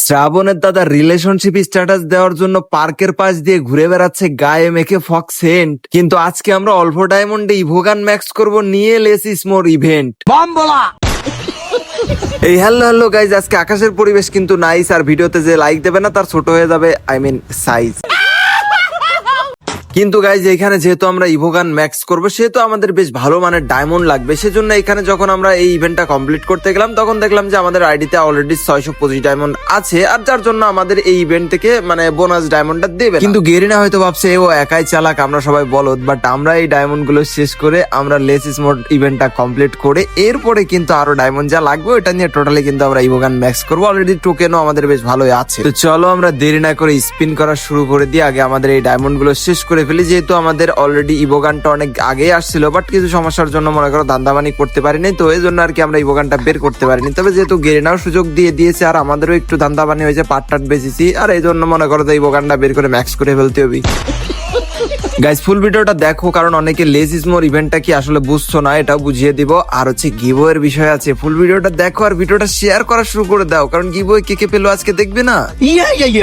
শ্রাবণের দাদা relationship status দেওয়ার জন্য পার্কের পাশ দিয়ে ঘুরে বেড়াচ্ছে গায়ে মেখে ফক্স সেন্ট, কিন্তু আজকে আমরা অল্প ডায়মন্ডে ইভোগান ম্যাক্স করব নিয়ে লেস ইস মোর ইভেন্ট। এই হ্যালো গাইজ, আজকে আকাশের পরিবেশ কিন্তু নাইস, আর ভিডিওতে যে লাইক দেবে না তার ছোট হয়ে যাবে সাইজ। কিন্তু গাইজ এখানে যেহেতু আমরা ইভোগান ম্যাক্স করবো সেহেতু আমাদের বেশ ভালো মানের ডায়মন্ড লাগবে। সেজন্য এখানে যখন আমরা এই ইভেন্টটা কমপ্লিট করতে গেলাম তখন দেখলাম যে আমাদের আইডিতে অলরেডি 625 ডায়মন্ড আছে, আর যার জন্য আমাদের এই ইভেন্ট থেকে বোনাস ডায়মন্ডটা দেবে। কিন্তু গেরিনা হয়তো ভাবছে ও একাই চালাক, আমরা সবাই বলদ, বাট আমরা এই ডায়মন্ড গুলো শেষ করে আমরা লেস ইস মোর ইভেন্টটা কমপ্লিট করে এরপরে কিন্তু আরো ডায়মন্ড যা লাগবে ওটা নিয়ে টোটালি কিন্তু আমরা ইভোগান ম্যাক্স করবো। অলরেডি টোকেনও আমাদের বেশ ভালোই আছে। তো চলো আমরা দেরি না করে স্পিন করা শুরু করে দিয়ে আগে আমাদের এই ডায়মন্ড গুলো শেষ করে ফেলি। যেহেতু আমাদের অলরেডি ইভোগানটা অনেক আগে আসছিল, বাট কিছু সমস্যার জন্য মনে করো ধান্দাবানি করতে পারিনি, তো এই জন্য আর কি আমরা ইভোগানটা বের করতে পারিনি। তবে যেহেতু গেরিনাও সুযোগ দিয়ে দিয়েছে আর আমাদেরও একটু ধান্দাবানি হয়েছে, পার্ট বেঁচেছি, আর এই জন্য মনে করো ইভোগানটা বের করে ম্যাক্স করে ফেলতে হবে। গাইস ফুল ভিডিওটা দেখো, কারণ অনেকে লেস ইজ মোর ইভেন্টটা কি আসলে বুঝছো না, এটাও বুঝিয়ে দিব। আর হচ্ছে গিভওয়ে এর বিষয় আছে, ফুল ভিডিওটা দেখো আর ভিডিওটা শেয়ার করা শুরু করে দাও, কারণ গিভওয়ে কে পেলো আজকে দেখবে না।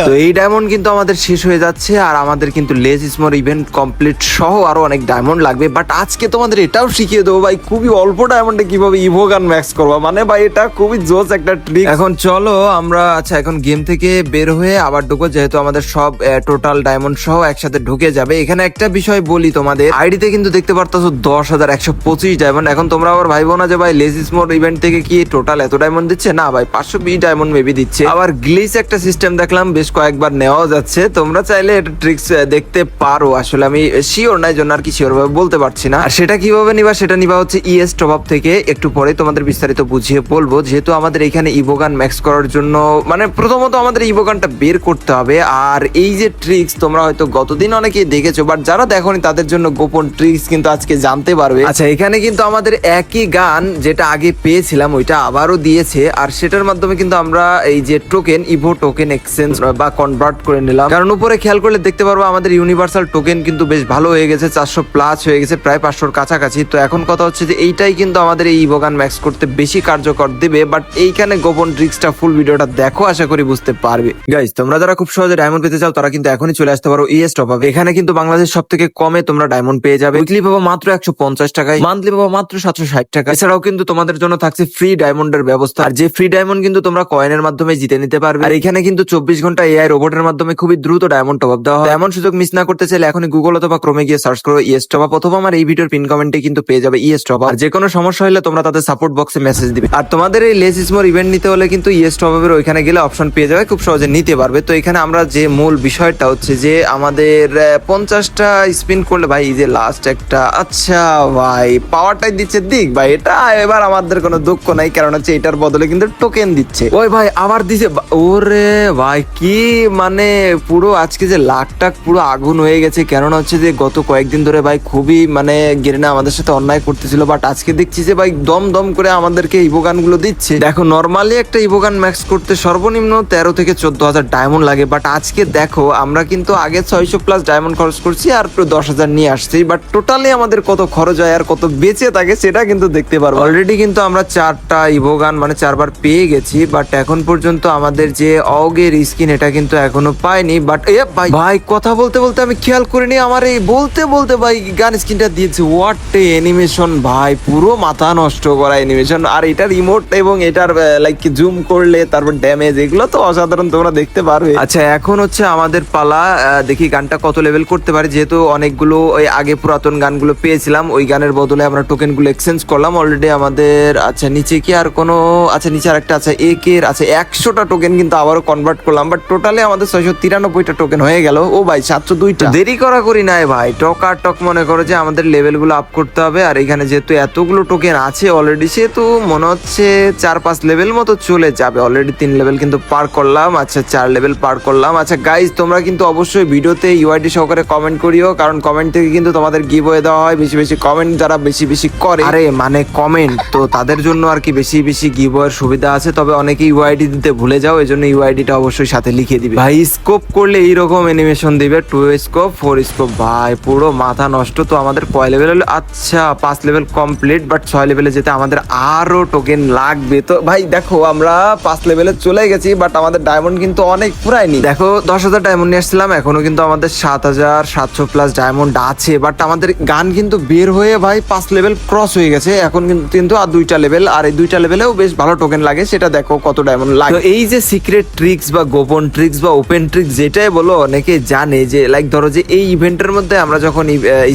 তো এই ডায়মন্ড কিন্তু আমাদের শেষ হয়ে যাচ্ছে, আর আমাদের কিন্তু less is more event complete সহ আরো অনেক ডায়মন্ড লাগবে। বাট আজকে তোমাদের এটাও শিখিয়ে দেবো ভাই, খুবই অল্প ডায়মন্ডে কিভাবে ইভোগান ম্যাক্স করবা, মানে ভাই এটা খুবই জোস একটা ট্রিক। এখন চলো আমরা এখন গেম থেকে বের হয়ে আবার ঢুকো, যেহেতু আমাদের সব টোটাল ডায়মন্ড সহ একসাথে ঢুকে যাবে। এখানে একটা বিষয় বলি, তোমাদের আইডিতে কিন্তু দেখতে পারতেছো 10,125 ডায়মন্ড। এখন তোমরা আবার ভাইবো না যে ভাই লেস ইজ মোর ইভেন্ট থেকে কি টোটাল এত ডায়মন্ড দিচ্ছে, না ভাই 520 ডায়মন্ড মেবি দিচ্ছে। আবার গ্লিচ একটা সিস্টেম দেখলাম বেশ কয়েকবার নেওয়া যাচ্ছে, তোমরা চাইলে এটা ট্রিক্স দেখতে পারো। আসলে আমি শিওর নাই জন্য আর কি শিওর ভাবে বলতে পারছি না। আর সেটা কিভাবে নিবা, সেটা নিবা হচ্ছে ইএস টপ আপ থেকে, একটু পরে তোমাদের বিস্তারিত বুঝিয়ে বলবো। যেহেতু আমাদের এখানে ইভোগান ম্যাক্স করার জন্য মানে প্রথমত আমাদের ইভোগানটা বের করতে হবে। আর এই যে ট্রিক্স তোমরা হয়তো গতদিন অনেকেই দেখেছো, বাট যারা দেখোনি তাদের জন্য গোপন ট্রিক্স কিন্তু আজকে জানতে পারবে। আচ্ছা এখানে কিন্তু আমাদের একই গান যেটা আগে পেয়েছিলাম ওইটা আবারও দিয়েছে, আর সেটার মাধ্যমে কিন্তু আমরা এই যে টোকেন ইভো টোকেন এক্সচেঞ্জ বা কনভার্ট করে নিলাম। কারণ উপরে খেয়াল করলে দেখতে পারবো আমাদের ইউনিভার্সাল টোকেন কিন্তু বেশ ভালো হয়ে গেছে, 400+ হয়ে গেছে, প্রায় 500-র কাছাকাছি। তো এখন কথা হচ্ছে যে এইটাই কিন্তু আমাদের এই ইভোগান ম্যাক্স করতে বেশি কার্যকর দেবে। বাট এইখানে গোপন ট্রিক্সটা ফুল ভিডিওটা দেখো, আশা করি বুঝতে পারবে। গাইস তোমরা যারা খুব সহজে ডায়মন্ড পেতে চাও তারা কিন্তু এখনই চলে আসতে পারো ইএস টপ আপ। এখানে কিন্তু বাংলাদেশ সব থেকে কমে তোমরা ডায়মন্ড পেয়ে যাবে। উইকলি পাবো মাত্র 150 টাকায়, মান্থলি পাবো মাত্র 760 টাকা। এছাড়াও কিন্তু তোমাদের জন্য থাকছে ফ্রি ডায়মন্ডের ব্যবস্থা, আর যে ফ্রি ডায়মন্ড কিন্তু তোমরা কয়েনের মাধ্যমে জিতে নিতে পারবে। আর এখানে কিন্তু 24 ঘন্টা এআই রোবটের মাধ্যমে খুবই দ্রুত ডায়মন্ড টপ আপ দেওয়া হয়। এমন সুযোগ মিস না করতে চাইলে এখনই গুগল অথবা ক্রোমে গিয়ে সার্চ করো ইএস টপ আপ, অথবা আমার এই ভিডিওর পিন কমেন্টে কিন্তু পেয়ে যাবে ইএস টপ আপ। আর যে কোনো সমস্যা হলে তোমরা তাদের সাপোর্ট বক্সে মেসেজ দিবে। আর তোমাদের এই লেস ইজ মোর ইভেন্ট নিতে হলে কিন্তু ইএস টপ আপের ওইখানে গেলে অপশন পেয়ে যাবে, খুব সহজে নিতে পারবে। তো এখানে আমরা যে মূল বিষয়টা হচ্ছে যে আমাদের 50টা স্পিন করলে ভাই এই যে লাস্ট একটা, আচ্ছা ভাই পাওয়ারটাই দিচ্ছে দিক ভাই, এটা এবার আমাদের কোনো দুঃখ নাই, কারণ হচ্ছে এটার বদলে কিন্তু টোকেন দিচ্ছে। ওই ভাই আবার দিছে, ওরে ভাই কি মানে পুরো আজকে যে লাখটা পুরো আগুন হয়ে গেছে। কেননা হচ্ছে যে গত কয়েকদিন ধরে ভাই খুবই মানে গেরিনা আমাদের সাথে অন্যায় করতেছিল, বাট আজকে দেখছি যে ভাই দম করে আমাদেরকে ইভোগান গুলো দিচ্ছে। দেখো নর্মালি একটা ইভোগান ম্যাক্স করতে সর্বনিম্ন 13 থেকে 14,000 ডায়মন্ড লাগে, বাট আজকে দেখো আমরা কিন্তু আগে 600+ ডায়মন্ড খরচ করছি আর 10,000 নিয়ে আসছি, বাট টোটালি আমাদের কত খরচ হয় আর কত বেঁচে থাকে সেটা কিন্তু দেখতে পারবো। অলরেডি কিন্তু আমরা 4টা ইভোগান মানে 4বার পেয়ে গেছি, বাট এখন পর্যন্ত আমাদের যে অগের স্কিন এটা কিন্তু এখনো পাইনি। বাট ভাই কথা বলতে আমি খেয়াল করিনি আমার এই বলতে ভাই গান স্কিনটা দিয়েছে। হোয়াট অ্যানিমেশন ভাই, পুরো মাথা নষ্ট করা অ্যানিমেশন। আর এটার ইমোট এবং এটার লাইক জুম করলে তারপর ড্যামেজ, এগুলো তো অসাধারণ, তোমরা দেখতে পারবে। আচ্ছা এখন হচ্ছে আমাদের পালা, দেখি গানটা কত লেভেল করতে পারি। যেহেতু অনেকগুলো ওই আগে পুরাতন গানগুলো পেয়েছিলাম, ওই গানের বদলে আমরা টোকেন গুলো এক্সচেঞ্জ করলাম অলরেডি আমাদের। আচ্ছা নিচে কি আর কোনো, আচ্ছা নিচে আর একটা আছে একের, আচ্ছা 100টা টোকেন কিন্তু আবারও কনভার্ট করলাম, বাট টোটালি আমাদের 693টা টোকেন হয়ে গেল। ও ভাই 702টা, দেরি করি নাই ভাই, টক মনে করো যে আমাদের লেভেল গুলো আপ করতে হবে। আর এখানে যেহেতু এতগুলো টোকেন আছে অলরেডি, সেহেতু মনে হচ্ছে 4-5 লেভেল মতো চলে যাবে। অলরেডি 3 লেভেল কিন্তু পার করলাম, আচ্ছা 4 লেভেল পার করলাম। আচ্ছা গাইজ তোমরা কিন্তু অবশ্যই ভিডিওতে ইউআইডি সহকারে কমেন্ট করি করিও, কারণ কমেন্ট থেকে কিন্তু তোমাদের গিভওয়ে দেওয়া হয়। বেশি বেশি কমেন্ট যারা বেশি বেশি করে, আরে মানে কমেন্ট, তো তাদের জন্য আর কি বেশি বেশি গিভওয়ের সুবিধা আছে। তবে অনেকে ইউআইডি দিতে ভুলে যাও, এই জন্য ইউআইডিটা অবশ্যই সাথে লিখে দিবে। ভাই স্কোপ করলে এইরকম অ্যানিমেশন দিবে, 2 স্কোপ 4 স্কোপ, ভাই পুরো মাথা নষ্ট। তো আমাদের কয় লেভেল হলো? আচ্ছা 5 লেভেল কমপ্লিট, বাট 6 লেভেলে যেতে আমাদের আরো টোকেন লাগবে। তো ভাই দেখো আমরা 5 লেভেলে চলে গেছি, বাট আমাদের ডায়মন্ড কিন্তু অনেক পুরাইনি। দেখো 10,000 ডায়মন্ড নিয়ে আসছিলাম, এখনো কিন্তু আমাদের 7,700 প্লাস ডায়মন্ড আছে। বাট আমাদের গান কিন্তু বের হয়ে ভাই 5 লেভেল ক্রস হয়ে গেছে। এখন কিন্তু আর 2টা লেভেল, আর এই 2টা লেভেলেও বেশ ভালো টোকেন লাগে। সেটা দেখো কত ডায়মন্ড লাগে। তো এই যে সিক্রেট ট্রিক্স বা গোপন ট্রিক্স বা ওপেন ট্রিক্স যেটাই বলো, অনেকে জানে যে লাইক ধরো যে এই ইভেন্টের মধ্যে আমরা যখন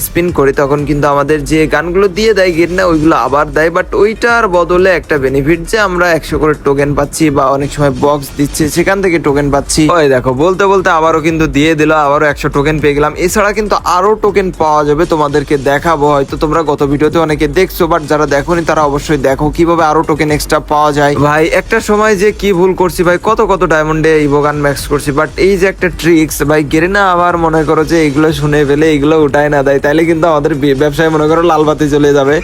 স্পিন করি তখন কিন্তু আমাদের যে গানগুলো দিয়ে দেয় গেট না, ওইগুলো আবার দেয়। বাট ওইটার বদলে একটা বেনিফিট যে আমরা 100 করে টোকেন পাচ্ছি, বা অনেক সময় বক্স দিচ্ছে সেখান থেকে টোকেন পাচ্ছি। ওই দেখো বলতে বলতে আবারও কিন্তু দিয়ে দিল, আবারও 100 টোকেন পেয়ে গেলাম। এছাড়া কিন্তু আরো টোকেন পাওয়া যাবে, তোমাদেরকে দেখাবো। হয়তো তোমরা গত ভিডিওতে অনেকে দেখছো, বাট যারা দেখোনি তারা অবশ্যই দেখো কিভাবে আরো টোকেন এক্সট্রা পাওয়া যায়। ভাই একটা সময় যে কি ভুল করছি ভাই, কত কত ডায়মন্ডে ইভোগান ম্যাক্স করছি, বাট এই যে একটা ট্রিক্স ভাই, গেরিনা আবার মনে করো যে এগুলো শুনে ফেলে এগুলো উঠায় না দেয়, তাইলে কিন্তু আমাদের ব্যবসায় মনে করো লাল বাতি চলে যাবে।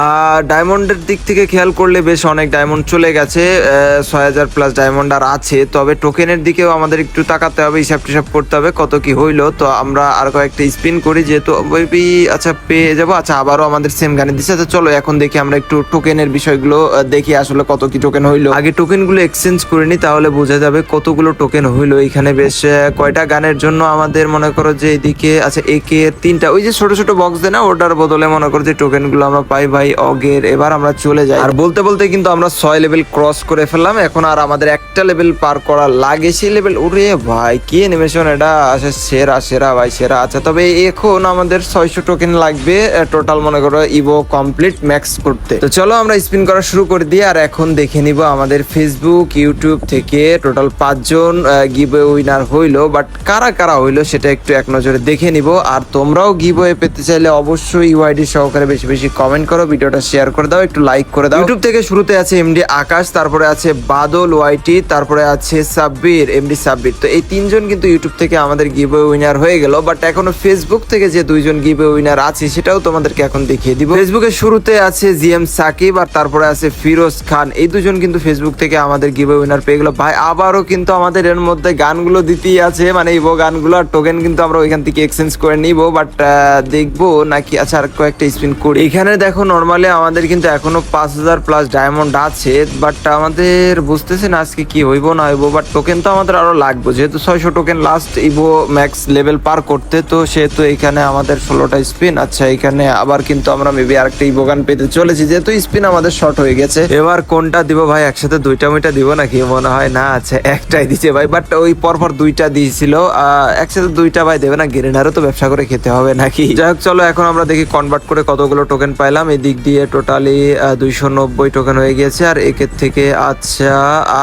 আর ডায়মন্ডের দিক থেকে খেয়াল করলে বেশ অনেক ডায়মন্ড চলে গেছে, 6,000 প্লাস ডায়মন্ড আর আছে। তবে টোকেনের দিকেও আমাদের একটু তাকাতে হবে, হিসাব টিসাব করতে হবে কত কি হইলো। তো আমরা আর কয়েকটা স্পিন করি, যেহেতু আচ্ছা পেয়ে যাবো। আচ্ছা আবারও আমাদের সেম গানে দিচ্ছে। আচ্ছা চলো এখন দেখি আমরা একটু টোকেনের বিষয়গুলো দেখি আসলে কত কি টোকেন হইলো। আগে টোকেন গুলো এক্সচেঞ্জ করে নি, তাহলে বোঝা যাবে কতগুলো টোকেন হইলো। এখানে বেশ কয়টা গানের জন্য আমাদের মনে করো যে এদিকে আচ্ছা একে 3টা ওই যে ছোট ছোট বক্স দেয় না, ওটার বদলে মনে করো যে টোকেন গুলো আমরা পাই ভাই অগের। এবার আমরা চলে যাই, আর বলতে বলতে কিন্তু আমরা 6 লেভেল ক্রস করে ফেললাম। এখন আর আমাদের একটা লেভেল পার করা লাগে, সেই লেভেল। ওরে ভাই কি অ্যানিমেশন এটা, আচ্ছা সেরা সেরা ভাই সেরা। আচ্ছা তবে এখন আমাদের 600 টোকেন লাগবে টোটাল মনে করো ইভো কমপ্লিট ম্যাক্স করতে। তো চলো আমরা স্পিন করা শুরু করে দিই। আর এখন দেখে নিব আমাদের ফেসবুক ইউটিউব থেকে টোটাল 5 জন গিভওয়ে উইনার হইলো, বাট কারা কারা হইলো সেটা একটু এক নজরে দেখে নিব। আর তোমরাও গিভওয়ে পেতে চাইলে অবশ্যই ইউআইডি সহকারে বেশি বেশি কমেন্ট করো, ভিডিওটা শেয়ার করে দাও, একটু লাইক করে দাও। ইউটিউব থেকে শুরুতে আছে এমডি আকাশ, তারপরে আছে বাদল ওয়াইটি, তারপরে আছে সাব্বির এমডি সাব্বির। তো এই 3 জন কিন্তু ইউটিউব থেকে আমাদের গিভওয়ে উইনার হয়ে গেল। বাট এখনো ফেসবুক থেকে যে 2 জন গিভওয়ে উইনার আছে সেটাও তোমাদেরকে এখন দেখিয়ে দিব। ফেসবুকের শুরুতে আছে জিএম সাকিব, আর তারপরে আছে ফিরোজ খান। এই 2 জন কিন্তু ফেসবুক থেকে আমাদের গিভওয়ে উইনার পেয়ে গেল। ভাই আবারও কিন্তু আমাদের এর মধ্যে গানগুলো দিতেই আছে, মানে ইভো গানগুলো, আর টোকেন কিন্তু আমরা ওইখান থেকে এক্সচেঞ্জ করে নিব। বাট দেখবো নাকি, আচ্ছা আর কয়েকটা স্পিন করি। এখানে দেখো নরমালি আমাদের কিন্তু এখনো 5,000 প্লাস ডায়মন্ড আছে, বাট আমাদের বুঝতেছি না আজকে কি হইব না হইব। বাট টোকেন তো আমাদের আরো লাগবে, যেহেতু 600 token last evo max level পার করতে। তো সেহেতু এখানে আমাদের 16টা স্পিন। আচ্ছা এখানে আবার কিন্তু আমরা মেবি আরেকটা ইভো গান পেতে চলেছি, যেহেতু স্পিন আমাদের শর্ট হয়ে গেছে। এবার কোনটা দিব ভাই, একসাথে 2টা মিটা দিব নাকি মনে হয় না, আচ্ছা একটাই দিচ্ছে ভাই। বাট ওই পরপর 2টা দিয়েছিল, একসাথে 2টা ভাই দেবে না, গেরিনারও তো ব্যবসা করে খেতে হবে নাকি। যাই হোক চলো এখন আমরা দেখি কনভার্ট করে কতগুলো টোকেন পাইলাম। এই দিক দিয়ে টোটালি 290 টোকেন হয়ে গেছে। আর একের থেকে আচ্ছা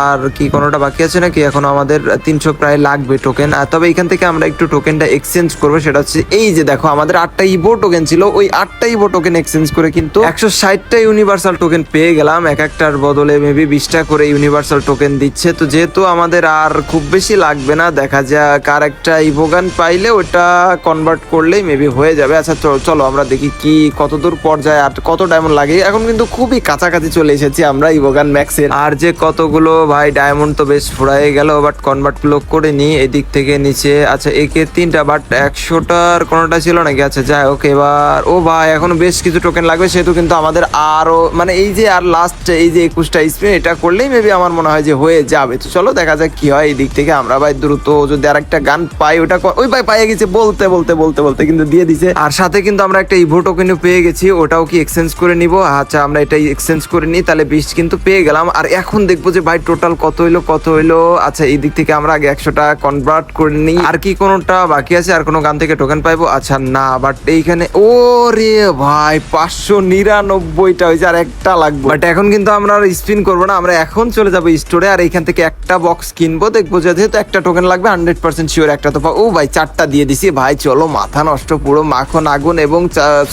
আর কি কোনোটা বাকি আছে নাকি, এখন আমাদের 300 প্রায় লাগবে টোকেন। তবে এখান থেকে আমরা একটু টোকেনটা এক্সচেঞ্জ করবো, সেটা হচ্ছে এই যে দেখো আমাদের 8টা ইভো টোকেন ছিল, ওই 8টা ইভো টোকেন এক্সচেঞ্জ করে কিন্তু 160টা ইউনিভার্সাল টোকেন পেয়ে গেলাম। এক একটার বদলে মেবি 20টা করে ইউনিভার্সাল টোকেন দিচ্ছে। তো যেহেতু আমাদের আর খুব বেশি লাগবে না, দেখা যাক আর একটা ইভো গান পাইলে ওটা কনভার্ট করলেই মেবি হয়ে যাবে। আচ্ছা চলো আমরা দেখি কি কতদূর পর্যায়ে আর কত ডায়মন্ড লাগে। এখন কিন্তু খুবই কাছাকাছি চলে এসেছি আমরা ইভোগান ম্যাক্সের। আর যে কতগুলো ভাই ডায়মন্ড তো বেশ ফুরাই গেল, বাট কনভার্ট গুলো করে নি এদিক থেকে নিচে। আচ্ছা একে 3টা, বাট 100টার কোনোটা ছিল নাকি। আচ্ছা যাই হোক এবার ও ভাই এখনো বেশ কিছু টোকেন লাগবে, সেহেতু কিন্তু আমাদের আরো মানে এই যে আর লাস্ট এই যে 21টা স্পিন এটা করলেই মেবি আমার মনে হয় যে হয়ে যাবে। তো চলো দেখা যাক কি হয়। এই দিক থেকে আমরা ভাই দ্রুত যদি আর একটা গান পাই ওটা ওই ভাই পাইয়ে গেছে বলতে বলতে বলতে বলতে কিন্তু দিয়ে দিছে। আর সাথে কিন্তু আমরা একটা ইভো টোকেনও পেয়ে গেছি, ওটাও কি এক্সচেঞ্জ করে নিব। আচ্ছা আমরা এটাই এক্সচেঞ্জ করে নিই, তাহলে 20 কিন্তু পেয়ে গেলাম। আর এখন দেখবো যে ভাই টোটাল কত হইলো। আচ্ছা এই দিক থেকে আমরা আগে 100টা কনভার্ট করে নিই। আর কি কোনোটা বাকি আছে, আর কোনো গান থেকে টোকেন পাইবো? আচ্ছা না, বাট এইখানে ও রে ভাই 599টা হয়েছে, আর একটা লাগবে। বাট এখন কিন্তু আমরা আর স্পিন করবো না, আমরা এখন চলে যাবো স্টোরে, আর এইখান থেকে একটা বক্স কিনবো। দেখবো যেহেতু একটা টোকেন লাগবে 100% শিওর একটা তো ও ভাই 4টা দিয়ে দিছি ভাই। চলো মাথা নষ্ট, পুরো মাখন আগুন, এবং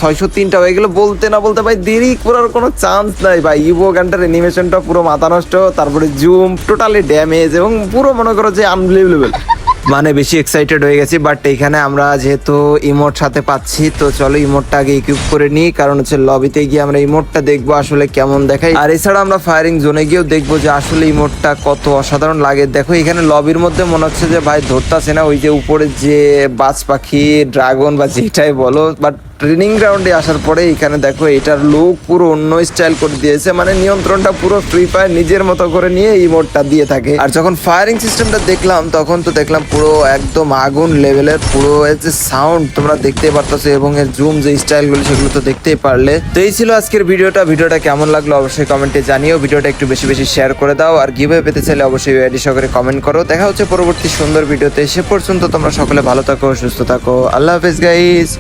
603টা হয়ে গেল। বলতে না বলতে ভাই দেরি করার কোনো চান্স নাই ভাই। ইভো গানটার অ্যানিমেশনটা পুরো মাথা নষ্ট, তারপরে জুম, টোটালি ড্যামেজ, এবং পুরো মনে করো যে আনবিলিভেবল। মানে বেশি এক্সাইটেড হয়ে গেছি। বাট এখানে আমরা যেহেতু ইমোট সাথে পাচ্ছি, তো চলো ইমোটটা আগে ইকুইপ করে নিই, কারণ হচ্ছে লবিতে গিয়ে আমরা ইমোটটা দেখবো আসলে কেমন দেখায়। আর এছাড়া আমরা ফায়ারিং জোনে গিয়েও দেখবো যে আসলে ইমোটটা কত অসাধারণ লাগে। দেখো এখানে লবির মধ্যে মনে হচ্ছে যে ভাই ধরতাছে না, ওই যে উপরে যে বাজ পাখি, ড্রাগন বা যেটাই বলো। বাট ট্রেনিং গ্রাউন্ডে আসার পরে এখানে দেখো এটার লুক পুরো অন্য স্টাইল করে দিয়েছে, মানে নিয়ন্ত্রণটা পুরো ফ্রি ফায়ার নিজের মতো করে নিয়ে এই মোডটা দিয়ে থাকে। আর যখন ফায়ারিং সিস্টেমটা দেখলাম তখন তো দেখলাম পুরো একদম আগুন লেভেলের, পুরো এর যে সাউন্ড তোমরা দেখতেই পারতেছো এবং এর জুম যে স্টাইলগুলো সেগুলো তো দেখতেই পারলে। তো এই ছিল আজকের ভিডিওটা কেমন লাগলো অবশ্যই কমেন্টে জানিও। ভিডিওটা একটু বেশি বেশি শেয়ার করে দাও, আর গিভওয়ে পেতে চাইলে অবশ্যই আইডি সহকারে কমেন্ট করো। দেখা হচ্ছে পরবর্তী সুন্দর ভিডিওতে, সে পর্যন্ত তোমরা সকলে ভালো থাকো, সুস্থ থাকো। আল্লাহ হাফেজ গাইস।